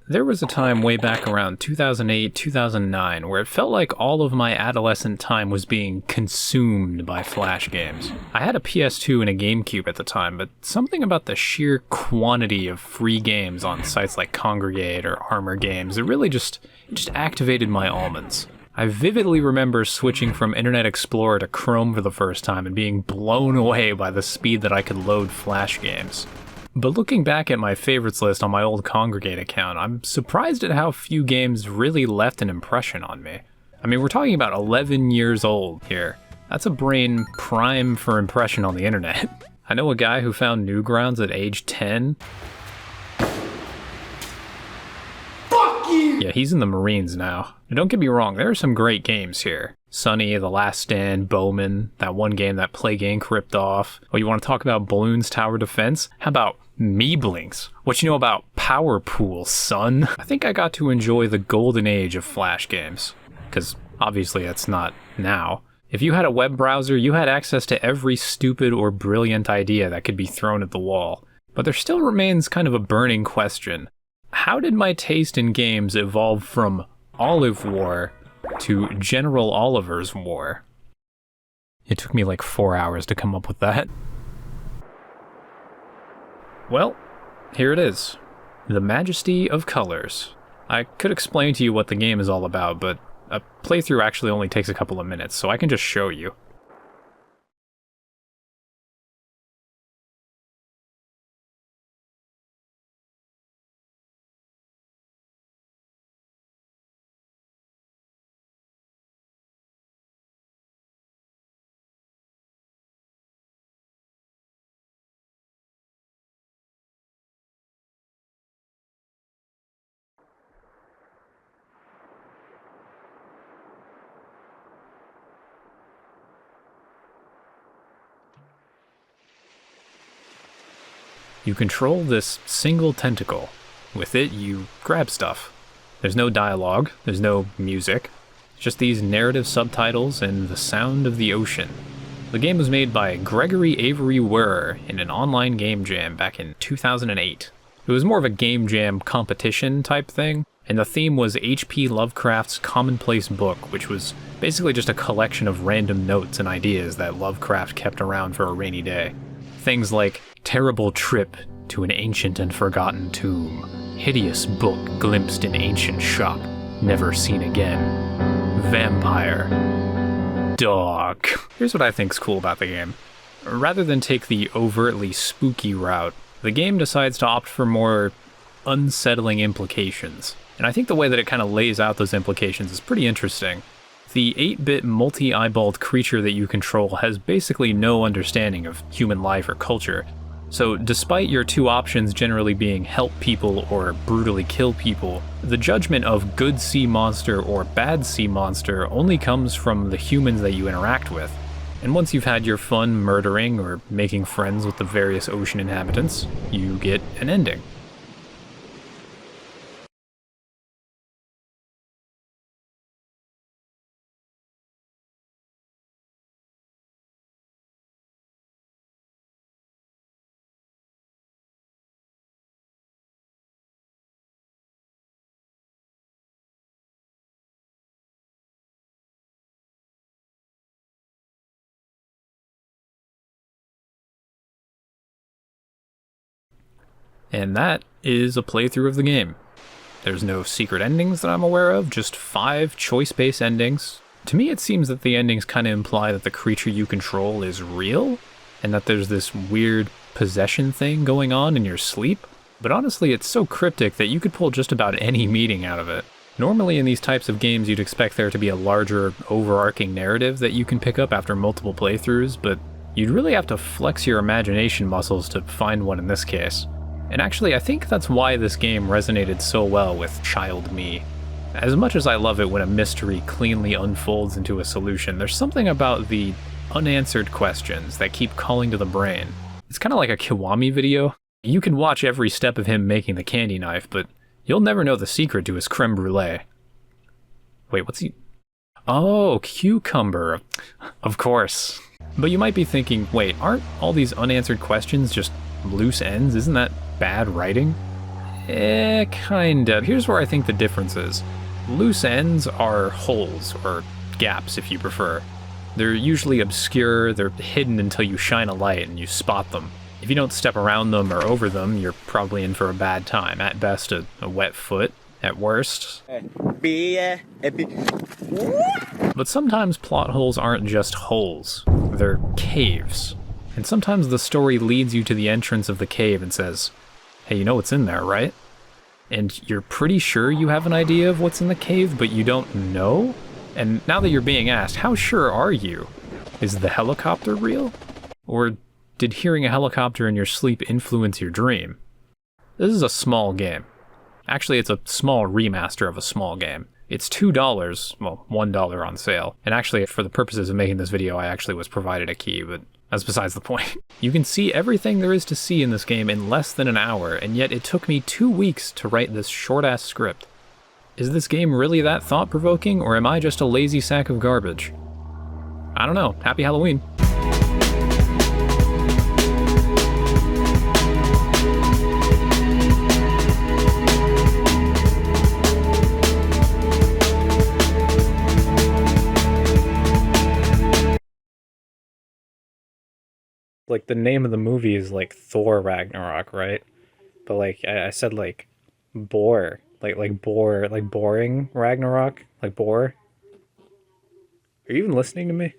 There was a time way back around 2008, 2009 where it felt like all of my adolescent time was being consumed by Flash games. I had a PS2 and a GameCube at the time, but something about the sheer quantity of free games on sites like Congregate or Armor Games, it really just activated my almonds. I vividly remember switching from Internet Explorer to Chrome for the first time and being blown away by the speed that I could load Flash games. But looking back at my favorites list on my old Congregate account, I'm surprised at how few games really left an impression on me. I mean, we're talking about 11 years old here. That's a brain prime for impression on the internet. I know a guy who found Newgrounds at age 10. Fuck you! Yeah, he's in the Marines now. Now, don't get me wrong, there are some great games here. Sunny, The Last Stand, Bowman, that one game that Plague Inc. ripped off. Oh, you want to talk about Bloons Tower Defense? How about Meeblinks? What you know about Power Pool, son? I think I got to enjoy the golden age of Flash games. Because obviously that's not now. If you had a web browser, you had access to every stupid or brilliant idea that could be thrown at the wall. But there still remains kind of a burning question. How did my taste in games evolve from Olive War to General Oliver's War? It took me like 4 hours to come up with that. Well, here it is. The Majesty of Colors. I could explain to you what the game is all about, but a playthrough actually only takes a couple of minutes, so I can just show you. You control this single tentacle. With it, you grab stuff. There's no dialogue, there's no music, just these narrative subtitles and the sound of the ocean. The game was made by Gregory Avery Werrer in an online game jam back in 2008. It was more of a game jam competition type thing, and the theme was H.P. Lovecraft's Commonplace Book, which was basically just a collection of random notes and ideas that Lovecraft kept around for a rainy day. Things like terrible trip to an ancient and forgotten tomb, hideous book glimpsed in ancient shop, never seen again, vampire, dog. Here's what I think's cool about the game. Rather than take the overtly spooky route, the game decides to opt for more unsettling implications. And I think the way that it kind of lays out those implications is pretty interesting. The 8-bit multi-eyeballed creature that you control has basically no understanding of human life or culture. So despite your two options generally being help people or brutally kill people, the judgment of good sea monster or bad sea monster only comes from the humans that you interact with. And once you've had your fun murdering or making friends with the various ocean inhabitants, you get an ending. And that is a playthrough of the game. There's no secret endings that I'm aware of, just 5 choice-based endings. To me, it seems that the endings kind of imply that the creature you control is real, and that there's this weird possession thing going on in your sleep. But honestly, it's so cryptic that you could pull just about any meaning out of it. Normally in these types of games, you'd expect there to be a larger, overarching narrative that you can pick up after multiple playthroughs, but you'd really have to flex your imagination muscles to find one in this case. And actually, I think that's why this game resonated so well with child me. As much as I love it when a mystery cleanly unfolds into a solution, there's something about the unanswered questions that keep calling to the brain. It's kind of like a Kiwami video. You can watch every step of him making the candy knife, but you'll never know the secret to his creme brulee. Wait, what's he... Oh, cucumber. Of course. But you might be thinking, wait, aren't all these unanswered questions just loose ends? Isn't that bad writing? Kind of. Here's where I think the difference is. Loose ends are holes, or gaps if you prefer. They're usually obscure, they're hidden until you shine a light and you spot them. If you don't step around them or over them, you're probably in for a bad time. At best, a wet foot. At worst. But sometimes plot holes aren't just holes, they're caves. And sometimes the story leads you to the entrance of the cave and says, hey, you know what's in there, right? And you're pretty sure you have an idea of what's in the cave, but you don't know? And now that you're being asked, how sure are you? Is the helicopter real? Or did hearing a helicopter in your sleep influence your dream? This is a small game. Actually, it's a small remaster of a small game. It's $2, well, $1 on sale. And actually, for the purposes of making this video, I actually was provided a key, but that's besides the point. You can see everything there is to see in this game in less than an hour, and yet it took me 2 weeks to write this short-ass script. Is this game really that thought-provoking, or am I just a lazy sack of garbage? I don't know. Happy Halloween. Like, the name of the movie is, like, Thor Ragnarok, right? But, like, I said, like, Boar. Like boring Ragnarok? Like, Boar? Are you even listening to me?